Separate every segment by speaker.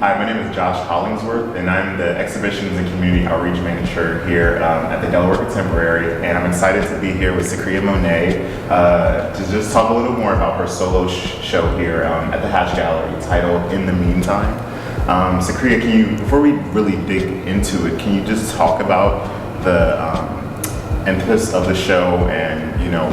Speaker 1: Hi, my name is Josh Hollingsworth, and I'm the Exhibitions and Community Outreach Manager here at the Delaware Contemporary, and I'm excited to be here with Sakreea Mo'nay to just talk a little more about her solo show here at the Hatch Gallery titled In the Meantime. Sakreea, can you, before we really dig into it, can you just talk about the impetus of the show and, you know,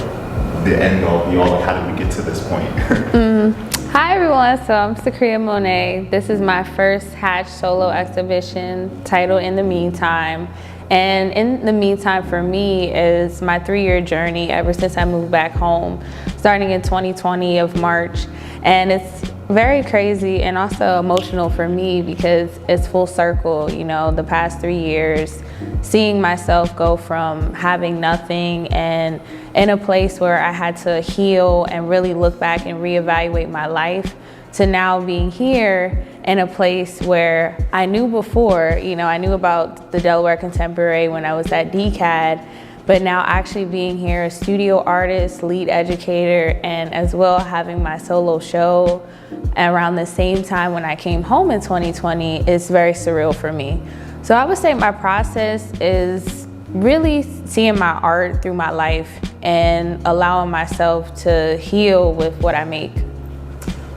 Speaker 1: the end all, be all, like, how did we get to this point?
Speaker 2: Hi everyone, so I'm Sakreea Mo'nay. This is my first Hatch solo exhibition titled In the Meantime. And In the Meantime for me is my 3-year journey ever since I moved back home, starting in 2020 of March. And it's very crazy and also emotional for me because it's full circle, you know, the past 3 years, seeing myself go from having nothing and in a place where I had to heal and really look back and reevaluate my life, to now being here in a place where I knew before, you know, I knew about the Delaware Contemporary when I was at DCAD, but now actually being here, a studio artist, lead educator, and as well having my solo show around the same time when I came home in 2020 is very surreal for me. So I would say my process is really seeing my art through my life and allowing myself to heal with what I make.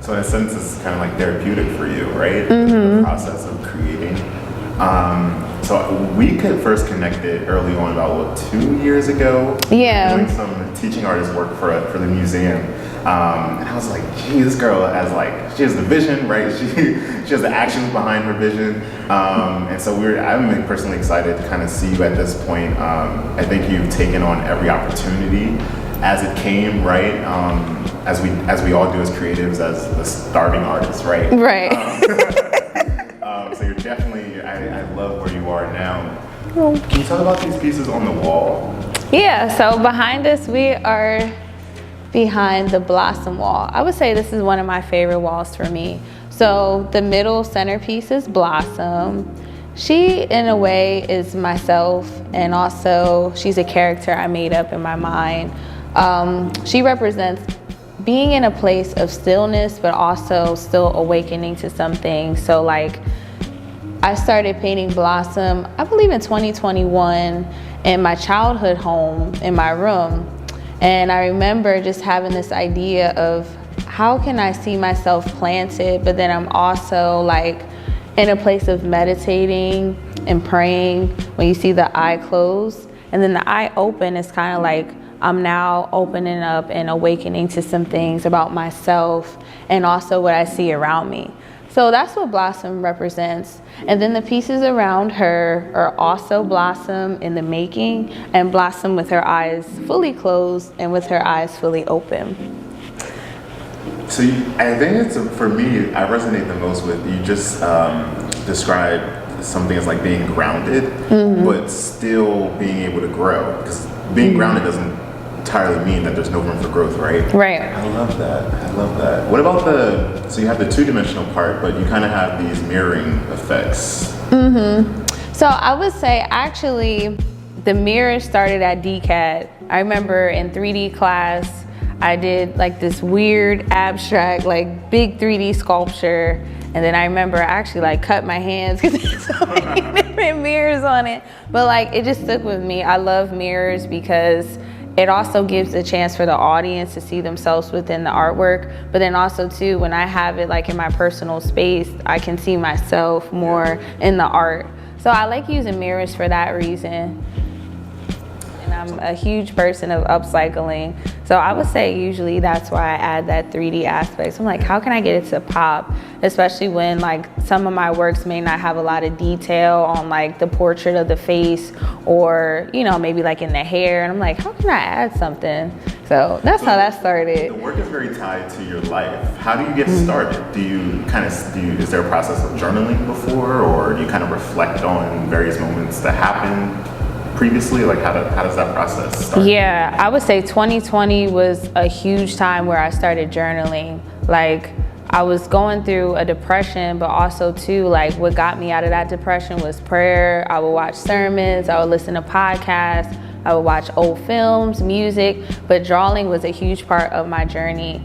Speaker 1: So in a sense, it's kind of like therapeutic for you, right? The process of creating. So we could first connected early on, about what, 2 years ago?
Speaker 2: Yeah.
Speaker 1: Doing some teaching artist work for the museum. And I was like, gee, this girl has she has the vision, right? She has the actions behind her vision. And so I'm personally excited to kind of see you at this point. I think you've taken on every opportunity as it came, right? As we all do as creatives, as the starving artists, right?
Speaker 2: Right.
Speaker 1: So you're definitely, I love where you are now. Can you talk about these pieces on the wall?
Speaker 2: Yeah, so behind us, we are behind the Blossom wall. I would say this is one of my favorite walls for me. So the middle centerpiece is Blossom. She, in a way, is myself, and also she's a character I made up in my mind. She represents being in a place of stillness, but also still awakening to something. So like, I started painting Blossom, I believe in 2021, in my childhood home, in my room. And I remember just having this idea of how can I see myself planted, but then I'm also like in a place of meditating and praying. When you see the eye closed and then the eye open, it's kind of like I'm now opening up and awakening to some things about myself and also what I see around me. So that's what Blossom represents. And then the pieces around her are also Blossom in the making, and Blossom with her eyes fully closed and with her eyes fully open.
Speaker 1: So I think for me, I resonate the most with you just described something as like being grounded, but still being able to grow. Because being grounded doesn't entirely mean that there's no room for growth, right?
Speaker 2: Right.
Speaker 1: I love that. I love that. What about so you have the two-dimensional part, but you kind of have these mirroring effects.
Speaker 2: So I would say actually the mirror started at DCAD. I remember in 3D class, I did like this weird abstract, like big 3D sculpture. And then I remember I actually like cut my hands because there's so many different mirrors on it. But like, it just stuck with me. I love mirrors because it also gives a chance for the audience to see themselves within the artwork. But then also too, when I have it like in my personal space, I can see myself more in the art. So I like using mirrors for that reason. And I'm a huge person of upcycling. So I would say usually that's why I add that 3D aspect. So I'm like, how can I get it to pop? Especially when like some of my works may not have a lot of detail on like the portrait of the face or, you know, maybe like in the hair. And I'm like, how can I add something? So that's how that started.
Speaker 1: The work is very tied to your life. How do you get started? Is there a process of journaling before, or do you kind of reflect on various moments that happened previously? Like how does that process start?
Speaker 2: Yeah, I would say 2020 was a huge time where I started journaling. Like I was going through a depression, but also too, like what got me out of that depression was prayer. I would watch sermons, I would listen to podcasts, I would watch old films, music, but drawing was a huge part of my journey.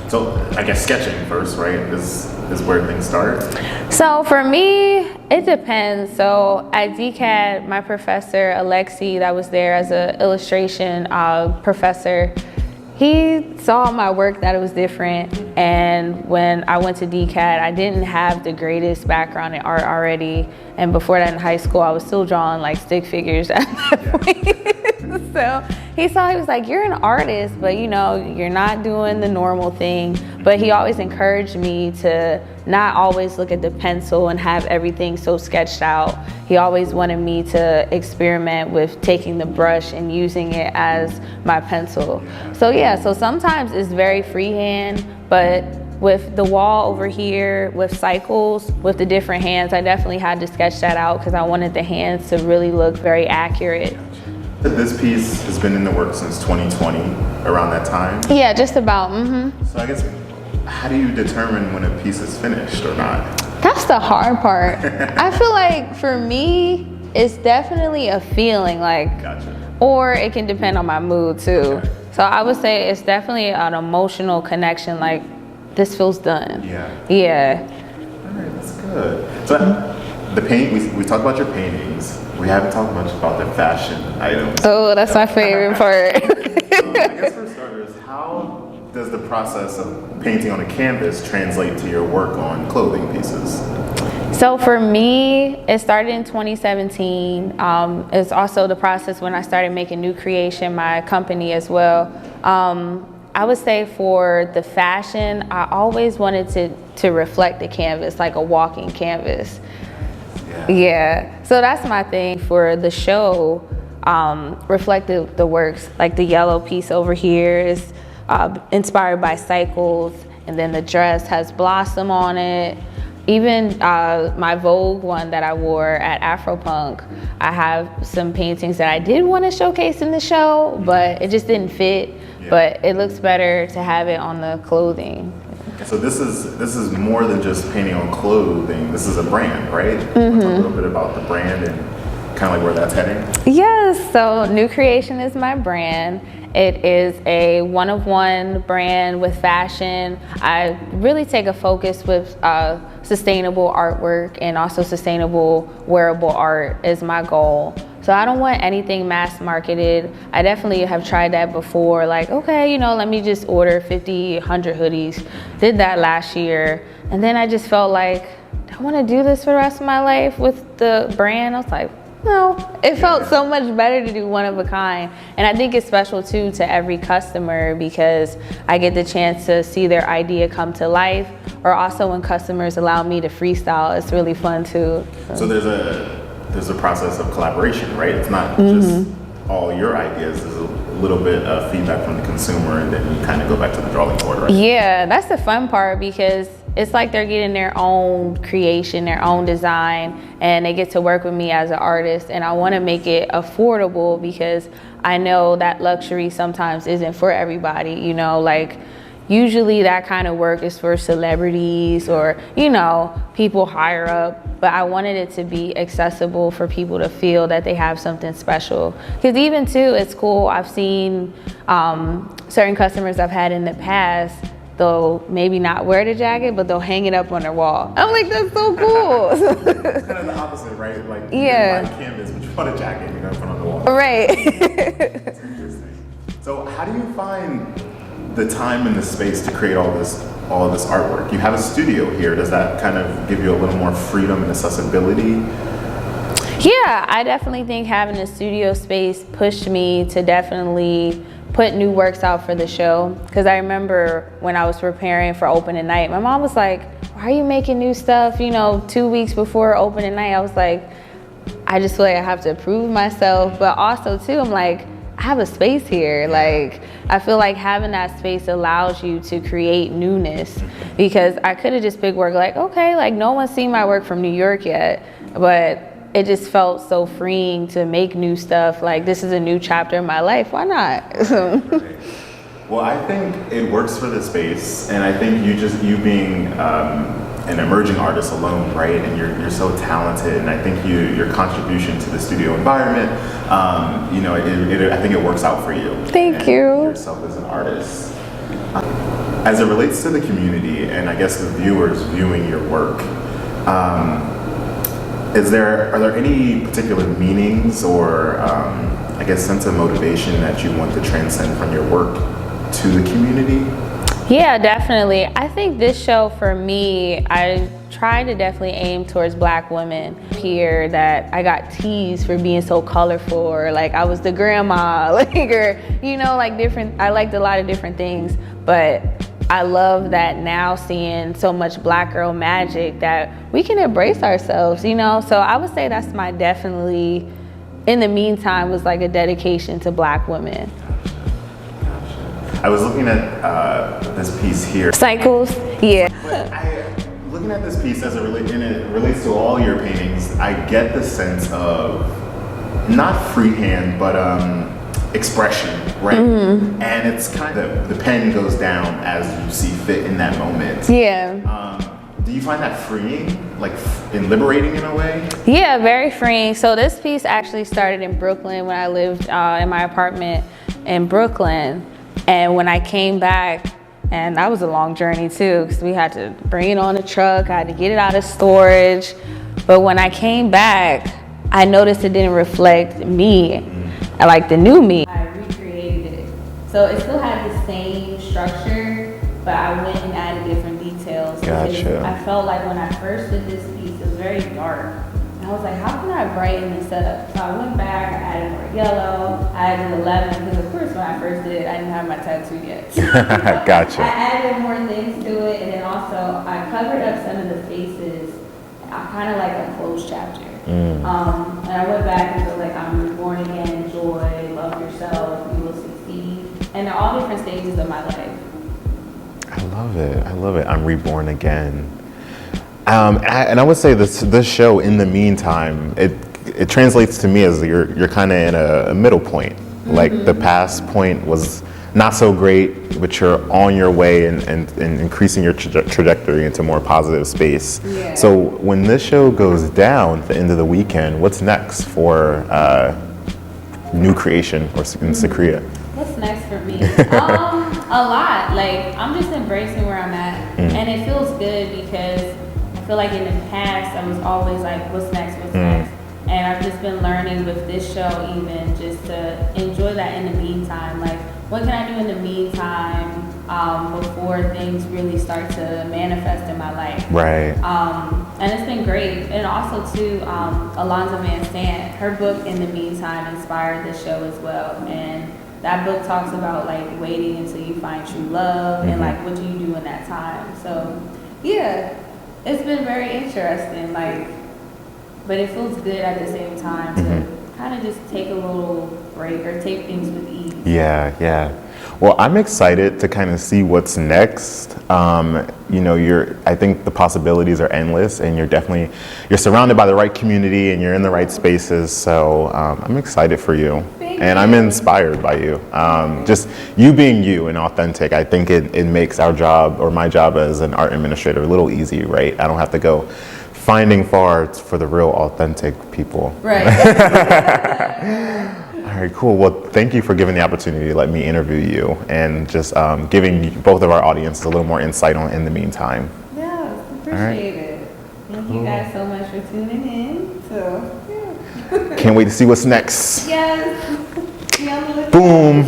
Speaker 1: So So I guess sketching first, right, is where things start.
Speaker 2: So for me, it depends. So at DCAT, my professor, Alexi, that was there as an illustration professor, he saw my work that it was different. And when I went to DCAT, I didn't have the greatest background in art already. And before that in high school, I was still drawing like stick figures at that point. So he was like, you're an artist, but you know, you're not doing the normal thing. But he always encouraged me to not always look at the pencil and have everything so sketched out. He always wanted me to experiment with taking the brush and using it as my pencil. So yeah, so sometimes it's very freehand, but with the wall over here, with cycles, with the different hands, I definitely had to sketch that out because I wanted the hands to really look very accurate.
Speaker 1: This piece has been in the works since 2020, around that time?
Speaker 2: Yeah, just about,
Speaker 1: So I guess, how do you determine when a piece is finished or not?
Speaker 2: That's the hard part. I feel like for me, it's definitely a feeling, like,
Speaker 1: Gotcha.
Speaker 2: Or it can depend on my mood too.
Speaker 1: Okay.
Speaker 2: So I would say it's definitely an emotional connection, like, this feels done.
Speaker 1: Yeah.
Speaker 2: Yeah.
Speaker 1: All right, that's good. So the paint, we talked about your paintings. We haven't talked much about the fashion items.
Speaker 2: Oh, that's my favorite part.
Speaker 1: I guess for starters, how does the process of painting on a canvas translate to your work on clothing pieces?
Speaker 2: So for me, it started in 2017. It's also the process when I started making New Creation, my company as well. I would say for the fashion, I always wanted to reflect the canvas, like a walking canvas. Yeah, so that's my thing for the show. Reflect the works, like the yellow piece over here is inspired by cycles, and then the dress has blossom on it. Even my Vogue one that I wore at Afropunk, I have some paintings that I did want to showcase in the show, but it just didn't fit. Yeah. But it looks better to have it on the clothing.
Speaker 1: So this is more than just painting on clothing. This is a brand, right? Talk a little bit about the brand and kind of like where that's heading.
Speaker 2: Yes, so New Creation is my brand. It is a one-of-one brand with fashion. I really take a focus with sustainable artwork, and also sustainable wearable art is my goal. So I don't want anything mass marketed. I definitely have tried that before, like, okay, you know, let me just order 50, 100 hoodies. Did that last year. And then I just felt like, do I want to do this for the rest of my life with the brand? I was like, no, it felt so much better to do one of a kind. And I think it's special too to every customer, because I get the chance to see their idea come to life, or also when customers allow me to freestyle, it's really fun too.
Speaker 1: So there's a process of collaboration, right? It's not just all your ideas. There's a little bit of feedback from the consumer, and then you kind of go back to the drawing board, right?
Speaker 2: Yeah, that's the fun part, because it's like they're getting their own creation, their own design, and they get to work with me as an artist. And I want to make it affordable, because I know that luxury sometimes isn't for everybody, you know, like usually that kind of work is for celebrities or, you know, people higher up. But I wanted it to be accessible for people to feel that they have something special. Because even too, it's cool. I've seen certain customers I've had in the past, they'll maybe not wear the jacket, but they'll hang it up on their wall. I'm like, that's so cool.
Speaker 1: It's kind of the opposite, right? Like,
Speaker 2: yeah,
Speaker 1: you buy canvas, but you want a jacket, you're gonna put on the wall.
Speaker 2: Right.
Speaker 1: That's interesting. So how do you find the time and the space to create all this artwork? You have a studio here. Does that kind of give you a little more freedom and accessibility?
Speaker 2: Yeah, I definitely think having a studio space pushed me to definitely put new works out for the show. Because I remember when I was preparing for opening night, my mom was like, why are you making new stuff, you know, 2 weeks before opening night? I was like, I just feel like I have to prove myself. But also too, I'm like, I have a space here. Like, I feel like having that space allows you to create newness, because I could have just picked work like, okay, like no one's seen my work from New York yet, but it just felt so freeing to make new stuff. Like, this is a new chapter in my life. Why not?
Speaker 1: Right. Well, I think it works for the space, and I think you being an emerging artist alone, right? And you're so talented, and I think your contribution to the studio environment, you know, I think it works out for you.
Speaker 2: Thank you.
Speaker 1: Yourself as an artist. As it relates to the community and I guess the viewers viewing your work, are there any particular meanings or I guess sense of motivation that you want to transcend from your work to the community?
Speaker 2: Yeah, definitely. I think this show for me, I try to definitely aim towards Black women. Here that I got teased for being so colorful, or like I was the grandma, like, or like different. I liked a lot of different things, but I love that now seeing so much Black girl magic that we can embrace ourselves, So I would say that's my definitely, in the meantime, was like a dedication to Black women.
Speaker 1: I was looking at this piece here.
Speaker 2: Cycles, yeah.
Speaker 1: Looking at this piece as it relates to all your paintings, I get the sense of not freehand, but expression, right? Mm-hmm. And it's kind of, the pen goes down as you see fit in that moment.
Speaker 2: Yeah.
Speaker 1: Do you find that freeing, like and liberating in a way?
Speaker 2: Yeah, very freeing. So this piece actually started in Brooklyn when I lived in my apartment in Brooklyn. And when I came back, and that was a long journey too, because we had to bring it on a truck, I had to get it out of storage. But when I came back, I noticed it didn't reflect me, like the new me. I recreated it. So it still had the same structure, but I went and added different details.
Speaker 1: Gotcha.
Speaker 2: I felt like when I first did this piece, it was very dark. I was like, how can I brighten this up? So I went back, I added more yellow, I added 11, because of course when I first did it, I didn't have my tattoo yet.
Speaker 1: Gotcha.
Speaker 2: I added more things to it, and then also I covered up some of the faces, kind of like a closed chapter. And I went back and was like, I'm reborn again, joy, love yourself, you will succeed. And they're all different stages of my life.
Speaker 1: I love it. I'm reborn again. And I would say this show, in the meantime, it translates to me as you're kind of in a middle point. Mm-hmm. Like the past point was not so great, but you're on your way and increasing your trajectory into more positive space.
Speaker 2: Yeah.
Speaker 1: So when this show goes down at the end of the weekend, what's next for new creation in Sakreea?
Speaker 2: What's next for me? A lot. Like, I'm just embracing where I'm at, and it feels good because I feel like in the past I was always like, what's next, next? And I've just been learning with this show even just to enjoy that in the meantime. Like, what can I do in the meantime before things really start to manifest in my life?
Speaker 1: Right.
Speaker 2: And it's been great. And also too, Alonzo Van Sant, her book In the Meantime inspired this show as well. And that book talks about like waiting until you find true love and like what do you do in that time. So yeah. It's been very interesting, like, but it feels good at the same time to kind of just take a little break or take things with ease.
Speaker 1: Yeah. Well, I'm excited to kind of see what's next. I think the possibilities are endless, and you're surrounded by the right community and you're in the right spaces. So I'm excited for you. And I'm inspired by you. Just you being you and authentic, I think it makes our job, or my job as an art administrator, a little easy, right? I don't have to go finding far for the real authentic people.
Speaker 2: Right.
Speaker 1: All right, cool. Well, thank you for giving the opportunity to let me interview you and just giving both of our audiences a little more insight on In the Meantime.
Speaker 2: Yeah, appreciate it. Thank you guys so much for tuning in. So, yeah.
Speaker 1: Can't wait to see what's next.
Speaker 2: Yes.
Speaker 1: Boom.